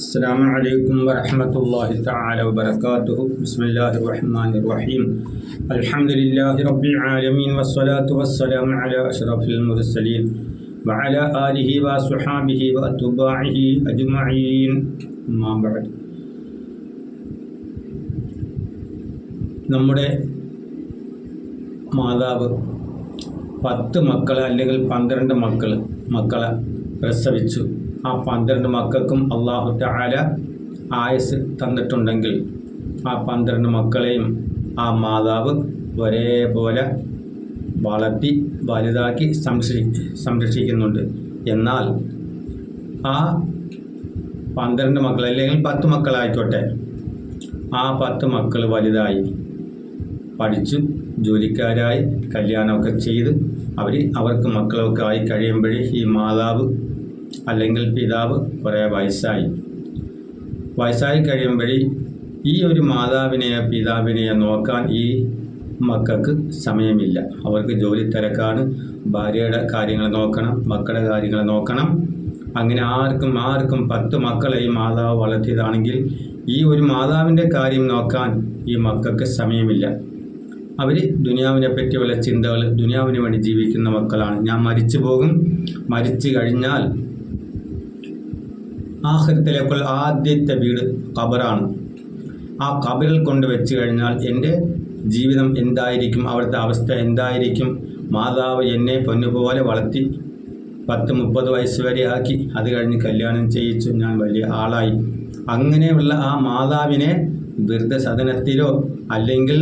السلام عليكم ورحمة الله تعالى وبركاته. بسم الله الرحمن الرحيم. الحمد لله رب العالمين والصلاة والسلام على أشرف المرسلين وعلى آله وصحابه وأتباعه أجمعين. ما بعد. നമ്മുടെ മാതാവ് 10 മക്കളെ അല്ലെങ്കിൽ 12 മക്കളെ പ്രസവിച്ചു. ആ 12 മക്കൾക്കും അല്ലാഹു തആല ആയുസ് തന്നിട്ടുണ്ടെങ്കിൽ ആ 12 മക്കളെയും ആ മാതാവ് ഒരേപോലെ വളർത്തി വലുതാക്കി സംരക്ഷിക്കുന്നുണ്ട്. എന്നാൽ ആ 12 മക്കൾ അല്ലെങ്കിൽ 10 മക്കളായിക്കോട്ടെ, ആ 10 മക്കൾ വലുതായി പഠിച്ചു ജോലിക്കാരായി കല്യാണമൊക്കെ ചെയ്ത് അവർക്ക് മക്കളൊക്കെ ആയി കഴിയുമ്പോഴേ ഈ മാതാവ് അല്ലെങ്കിൽ പിതാവ് കുറേ വയസ്സായി കഴിയുമ്പോഴേ ഈ ഒരു മാതാവിനെയോ പിതാവിനെയോ നോക്കാൻ ഈ മക്കൾക്ക് സമയമില്ല. അവർക്ക് ജോലി തിരക്കാണ്, ഭാര്യയുടെ കാര്യങ്ങൾ നോക്കണം, മക്കളുടെ കാര്യങ്ങൾ നോക്കണം. അങ്ങനെ ആർക്കും 10 മക്കളെ ഈ മാതാവ് വളർത്തിയതാണെങ്കിൽ ഈ ഒരു മാതാവിൻ്റെ കാര്യം നോക്കാൻ ഈ മക്കൾക്ക് സമയമില്ല. അവർ ദുനിയാവിനെ പറ്റിയുള്ള ചിന്തകൾ, ദുനിയാവിന് വേണ്ടി ജീവിക്കുന്ന മക്കളാണ്. ഞാൻ മരിച്ചു പോകും, മരിച്ചു കഴിഞ്ഞാൽ ആഖിറത്തിലേക്കുള്ള ആദ്യത്തെ വീട് ഖബറാണ്. ആ ഖബറിൽ കൊണ്ട് വെച്ച് കഴിഞ്ഞാൽ എൻ്റെ ജീവിതം എന്തായിരിക്കും, അവിടുത്തെ അവസ്ഥ എന്തായിരിക്കും? മാതാവ് എന്നെ പൊന്നുപോലെ വളർത്തി 10-30 വയസ്സ് വരെ ആക്കി, അത് കഴിഞ്ഞ് കല്യാണം ചെയ്യിച്ചു, ഞാൻ വലിയ ആളായി. അങ്ങനെയുള്ള ആ മാതാവിനെ വൃദ്ധസദനത്തിലോ അല്ലെങ്കിൽ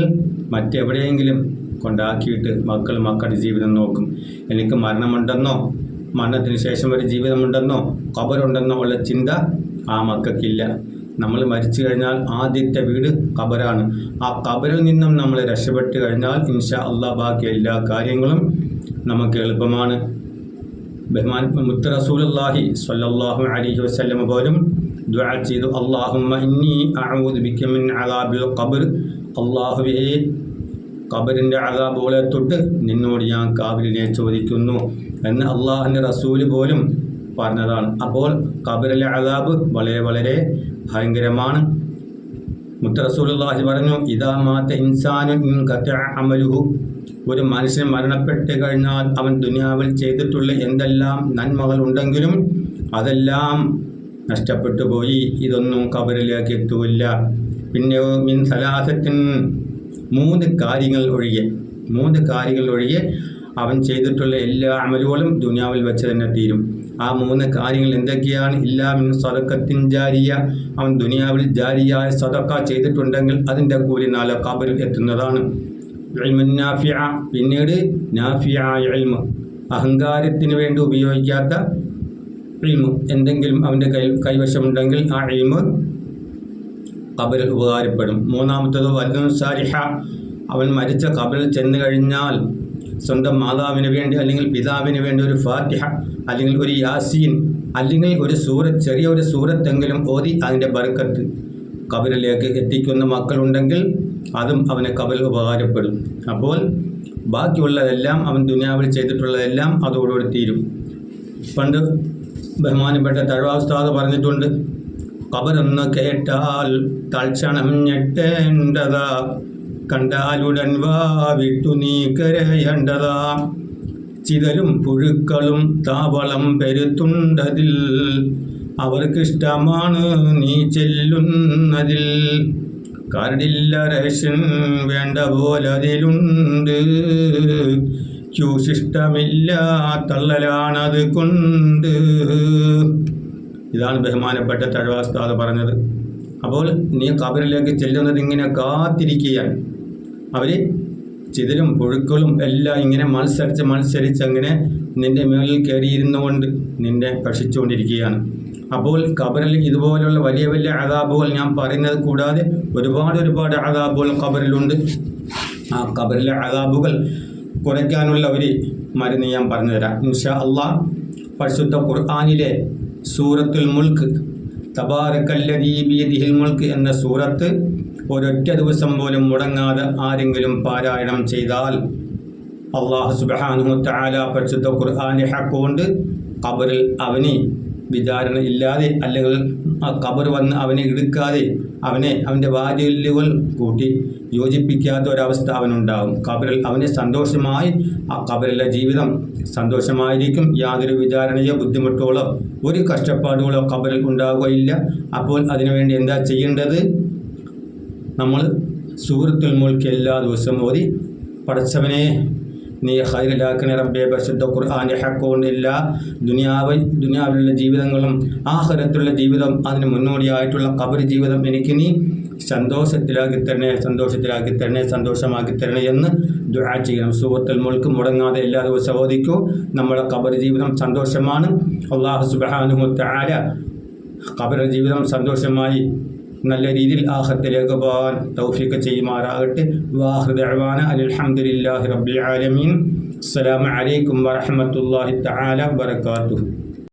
മറ്റെവിടെയെങ്കിലും കൊണ്ടാക്കിയിട്ട് മക്കളുടെ ജീവിതം നോക്കും. എനിക്ക് മരണമുണ്ടെന്നോ, മരണത്തിന് ശേഷം ഒരു ജീവിതമുണ്ടെന്നോ, ഖബറുണ്ടെന്നോ ഉള്ള ചിന്ത ആ മക്കൾക്കില്ല. നമ്മൾ മരിച്ചു കഴിഞ്ഞാൽ ആദ്യത്തെ വീട് ഖബറാണ്. ആ ഖബറിൽ നിന്നും നമ്മൾ രക്ഷപ്പെട്ട് കഴിഞ്ഞാൽ ഇൻഷാ അല്ലാഹ് ബാക്കി എല്ലാ കാര്യങ്ങളും നമുക്ക് എളുപ്പമാണ്. മുത്ത് റസൂലുള്ളാഹി സ്വല്ലല്ലാഹു അലൈഹി വസല്ലം പോലും ദുആ ചെയ്തു, അല്ലാഹുമ്മ ഇന്നി അഊദു ബിക മിൻ അദാബിൽ ഖബർ. അല്ലാഹുവേ, ഖബറിൻ്റെ അദാബുകളെ തൊട്ട് നിന്നോട് ഞാൻ കാവലിനെ ചോദിക്കുന്നു എന്ന് അള്ളാഹുവിൻ്റെ റസൂല് പോലും പറഞ്ഞതാണ്. അപ്പോൾ ഖബറിലെ അദാബ് വളരെ ഭയങ്കരമാണ്. മുത്ത് റസൂലുള്ളാഹി പറഞ്ഞു, ഇദാ മാത ഇൻസാനുൻ ഇൻഖതഅ അമലുഹു. ഒരു മനുഷ്യൻ മരണപ്പെട്ട് കഴിഞ്ഞാൽ അവൻ ദുനിയാവിൽ ചെയ്തിട്ടുള്ള എന്തെല്ലാം നന്മകൾ ഉണ്ടെങ്കിലും അതെല്ലാം നഷ്ടപ്പെട്ടു പോയി. ഇതൊന്നും ഖബറിലേക്ക് എത്തൂല്ല. പിന്നെ മിൻ സലാസത്തിൻ, 3 കാര്യങ്ങൾ ഒഴികെ അവൻ ചെയ്തിട്ടുള്ള എല്ലാ അമലുകളും ദുനിയാവിൽ വെച്ച് തന്നെ തീരും. ആ 3 കാര്യങ്ങൾ എന്തൊക്കെയാണ്? ഇല്ലാ മിൻ സദഖത്തിൻ ജാരിയ. അവൻ ദുനിയാവിൽ ജാരിയായ സദഖ ചെയ്തിട്ടുണ്ടെങ്കിൽ അതിൻ്റെ കൂലി നാളെ ഖബറിൽ എത്തുന്നതാണ്. ഇൽമുൻ നാഫിഅ, പിന്നീട് നാഫിഅയ ഇൽമ്, അഹങ്കാരത്തിന് വേണ്ടി ഉപയോഗിക്കാത്ത ഇൽമ് എന്തെങ്കിലും അവൻ്റെ കൈവശമുണ്ടെങ്കിൽ ആ ഇൽമ് ഖബറിൽ ഉപകാരപ്പെടും. 3-മത്തേത് വലദുൻ സാലിഹ, അവൻ മരിച്ച ഖബറിൽ ചെന്ന് കഴിഞ്ഞാൽ സ്വന്തം മാതാവിന് വേണ്ടി അല്ലെങ്കിൽ പിതാവിന് വേണ്ടി ഒരു ഫാത്തിഹ അല്ലെങ്കിൽ ഒരു യാസീൻ അല്ലെങ്കിൽ ഒരു സൂറത്ത്, ചെറിയ ഒരു സൂറത്തെങ്കിലും ഓതി അതിൻ്റെ ബർക്കത്ത് ഖബറിലേക്ക് എത്തിക്കുന്ന മക്കളുണ്ടെങ്കിൽ അതും അവന് ഖബറിൽ ഉപകാരപ്പെടും. അപ്പോൾ ബാക്കിയുള്ളതെല്ലാം അവൻ ദുനിയാവിൽ ചെയ്തിട്ടുള്ളതെല്ലാം അതോടുകൂടി തീരും. പണ്ട് ബഹുമാനപ്പെട്ട തഴവ ഉസ്താദ് പറഞ്ഞിട്ടുണ്ട്, ഖബറെന്ന് കേട്ടാൽ തൽക്ഷണം ഞെട്ടേണ്ടതാ, കണ്ടാലുടൻ വാവിട്ടു നീ കരയേണ്ടതാ, ചിതലും പുഴുക്കളും താവളം പെരുത്തുണ്ടതിൽ, അവർക്കിഷ്ടമാണ് നീ ചെല്ലുന്നതിൽ, കരടില്ല റേഷൻ വേണ്ട പോലതിലുണ്ട്, ക്യൂശിഷ്ടമില്ല തള്ളലാണത് കൊണ്ട്. ഇതാണ് ബഹുമാനപ്പെട്ട തഴവാസ്താദ് പറഞ്ഞത്. അപ്പോൾ നീ ഖബറിലേക്ക് ചെല്ലുന്നത് ഇങ്ങനെ കാത്തിരിക്കുകയാണ്. അവർ ചിതലും പുഴുക്കളും എല്ലാം ഇങ്ങനെ മത്സരിച്ച് അങ്ങനെ നിൻ്റെ മേളിൽ കയറിയിരുന്നുകൊണ്ട് നിന്നെ ഭക്ഷിച്ചുകൊണ്ടിരിക്കുകയാണ്. അപ്പോൾ ഖബറിൽ ഇതുപോലുള്ള വലിയ അദാബുകൾ ഞാൻ പറയുന്നത് കൂടാതെ ഒരുപാട് അദാബുകൾ ഖബറിലുണ്ട്. ആ ഖബറിലെ അദാബുകൾ കുറയ്ക്കാനുള്ള ഒരു മരുന്ന് ഞാൻ പറഞ്ഞു തരാം ഇൻഷാ അല്ലാഹ്. പരിശുദ്ധ ഖുർആനിലെ സൂറത്തുൽ മുൽക്ക്, തബാറക്കല്ലദീ ബിയദിഹിൽ മുൽക്ക് എന്ന സൂറത്ത് ഒരൊറ്റ ദിവസം പോലും മുടങ്ങാതെ ആരെങ്കിലും പാരായണം ചെയ്താൽ അല്ലാഹു സുബ്ഹാനഹു വ തആല പരിശുദ്ധ ഖുർആനിലെ ഹക്ക് കൊണ്ട് ഖബറിൽ അവന് വിചാരണ ഇല്ലാതെ അല്ലെങ്കിൽ ആ ഖബർ വന്ന് അവനെ എടുക്കാതെ അവൻ്റെ വാരിയല്ലുകൾ കൂട്ടി യോജിപ്പിക്കാത്ത ഒരവസ്ഥ അവനുണ്ടാകും. ഖബറിൽ അവന് സന്തോഷമായി ആ ഖബറിലെ ജീവിതം സന്തോഷമായിരിക്കും. യാതൊരു വിചാരണയോ ബുദ്ധിമുട്ടുകളോ ഒരു കഷ്ടപ്പാടുകളോ ഖബറിൽ ഉണ്ടാവുകയില്ല. അപ്പോൾ അതിനുവേണ്ടി എന്താ ചെയ്യേണ്ടത്? നമ്മൾ സൂറത്തുൽ മുൽക്ക് എല്ലാ ദിവസവും ഓതി, പടച്ചവനെ നീ ഖൈറിലാക്കണേ റബ്ബേ, പരിശുദ്ധ ഖുർആന്റെ ഹക്ക് കൊണ്ട് എല്ലാ ദുനിയാവിലുള്ള ജീവിതങ്ങളും ആഖിറത്തുള്ള ജീവിതം, അതിന് മുന്നോടിയായിട്ടുള്ള ഖബർ ജീവിതം എനിക്ക് നീ സന്തോഷമാക്കി തരണേ എന്ന് ദുആ ചെയ്യണം. സൂറത്തുൽ മുൽക്ക് മുടങ്ങാതെ എല്ലാ ദിവസവും ഓദിക്കൂ. നമ്മുടെ ഖബർ ജീവിതം സന്തോഷമാണ്. അല്ലാഹു സുബ്ഹാനഹു വ തആല ഖബർ ജീവിതം സന്തോഷമായി നല്ല രീതിയിൽ ആഖിറത്തിലേക്ക് പോകാൻ തൗഫീഖ് ചെയ്യുമാറാകട്ടെ. വാഖിറു ദഅവാന അൽഹംദുലില്ലാഹി റബ്ബിൽ ആലമീൻ. അസ്സലാമു അലൈക്കും വറഹ്മത്തുള്ളാഹി തആല വബറകാതുഹു.